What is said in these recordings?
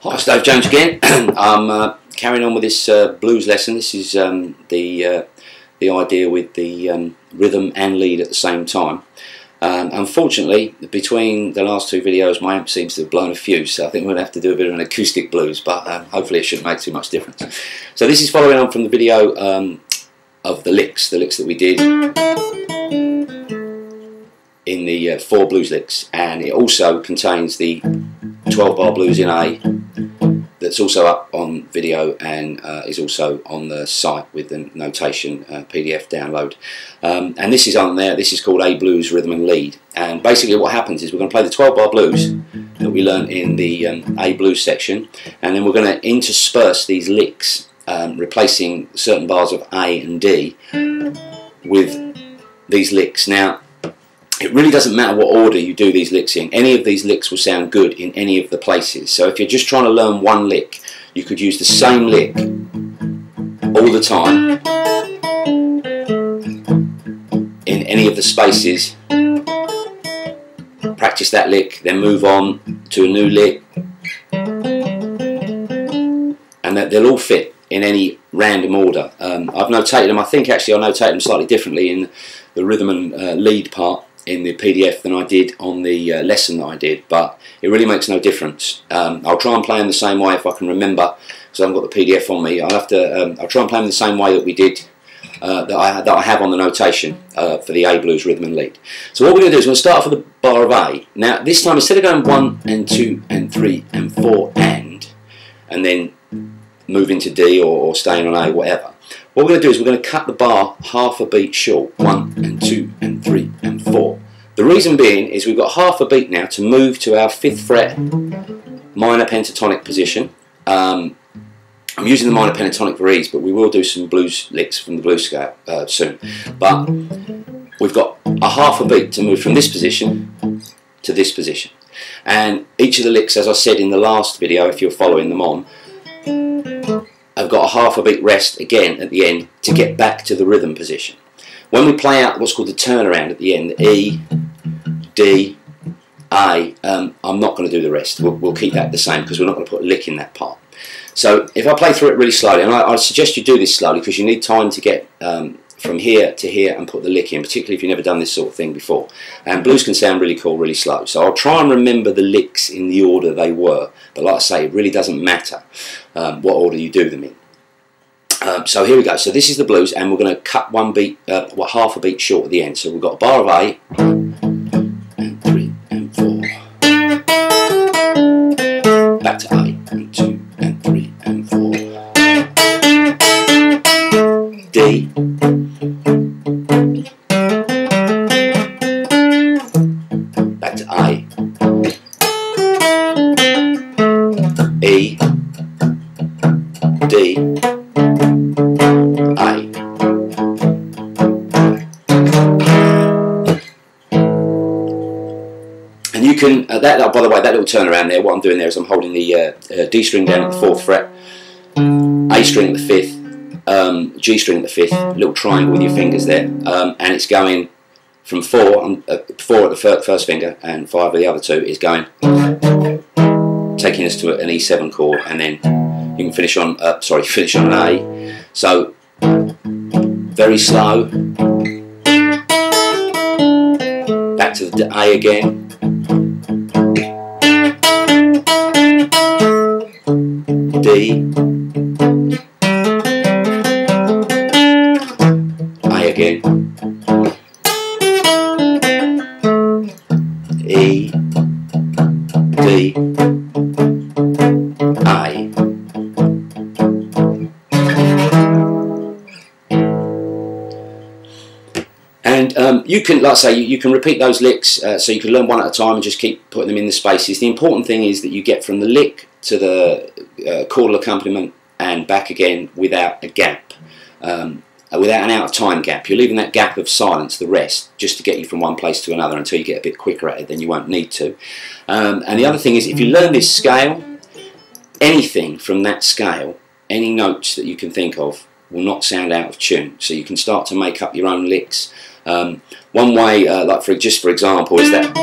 Hi, Dave Jones again. I'm carrying on with this blues lesson. This is the idea with the rhythm and lead at the same time. Unfortunately, between the last two videos, my amp seems to have blown a fuse, so I think we're going to have to do a bit of an acoustic blues, but hopefully it shouldn't make too much difference. So this is following on from the video of the licks that we did in the 4 blues licks, and it also contains the 12-bar blues in A that's also up on video and is also on the site with the notation PDF download. And this is on there. This is called A Blues Rhythm and Lead, and basically what happens is we're going to play the 12-bar blues that we learned in the A blues section, and then we're going to intersperse these licks, replacing certain bars of A and D with these licks. Now, it really doesn't matter what order you do these licks in. Any of these licks will sound good in any of the places. So if you're just trying to learn one lick, you could use the same lick all the time in any of the spaces. Practice that lick, then move on to a new lick, and that they'll all fit in any random order. I've notated them. I think actually I notated them slightly differently in the rhythm and lead part in the PDF than I did on the lesson that I did, but it really makes no difference. I'll try and play them the same way if I can remember, because I haven't got the PDF on me. I'll try and play them the same way that we did, that I have on the notation for the A blues rhythm and lead. So what we're going to do is we're going to start off with the bar of A. Now this time, instead of going 1 and 2 and 3 and 4 and then move into D or staying on A, whatever, what we're going to do is we're going to cut the bar half a beat short. 1 and 2 and 3 and 4. The reason being is we've got half a beat now to move to our 5th fret minor pentatonic position. I'm using the minor pentatonic for ease, but we will do some blues licks from the blues scale soon. But we've got a half a beat to move from this position to this position. And each of the licks, as I said in the last video, if you're following them on, I've got a half a beat rest again at the end to get back to the rhythm position. When we play out what's called the turnaround at the end, E, D, A, I'm not going to do the rest. We'll keep that the same because we're not going to put a lick in that part. So if I play through it really slowly, and I suggest you do this slowly because you need time to get from here to here and put the lick in, particularly if you've never done this sort of thing before. And blues can sound really cool, really slow. So I'll try and remember the licks in the order they were. But like I say, it really doesn't matter what order you do them in. So here we go. So this is the blues, and we're going to cut one beat, half a beat short at the end. So we've got a bar of A, and 3 and 4. Back to A, and 2 and 3 and 4. D. Back to A. E. D. A. And you can, that, by the way, that little turnaround there, what I'm doing there is I'm holding the D string down at the 4th fret, A string at the 5th, G string at the 5th, little triangle with your fingers there, and it's going from 4 at the first finger and 5 at the other two is going, taking us to an E7 chord, and then you can finish on, finish on an A. So very slow, back to the A again, D, A again, E, D, A. And you can, like I say, you can repeat those licks, so you can learn one at a time and just keep putting them in the spaces. The important thing is that you get from the lick to the chordal accompaniment and back again without a gap, without an out of time gap. You're leaving that gap of silence, the rest, just to get you from one place to another until you get a bit quicker at it, then you won't need to. And the other thing is, if you learn this scale, anything from that scale, any notes that you can think of, will not sound out of tune. So you can start to make up your own licks. One way, like just for example, is that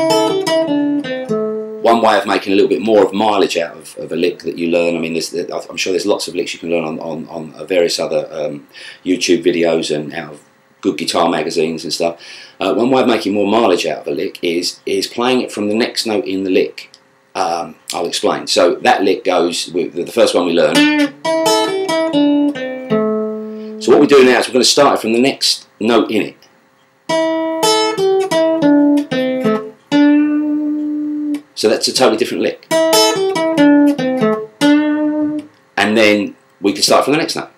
one way of making a little bit more of mileage out of a lick that you learn. I mean, I'm sure there's lots of licks you can learn on various other YouTube videos and out of good guitar magazines and stuff. One way of making more mileage out of a lick is playing it from the next note in the lick. I'll explain. So that lick goes with the first one we learn. So what we do now is we're going to start it from the next note in it. So that's a totally different lick. And then we can start from the next note.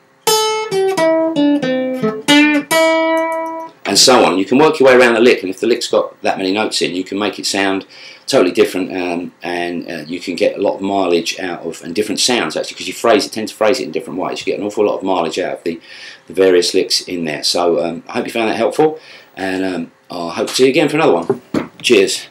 And so on. You can work your way around the lick, and if the lick's got that many notes in, you can make it sound totally different, and you can get a lot of mileage out of, and different sounds actually, because you tend to phrase it in different ways. You get an awful lot of mileage out of the various licks in there. So I hope you found that helpful, and I hope to see you again for another one. Cheers.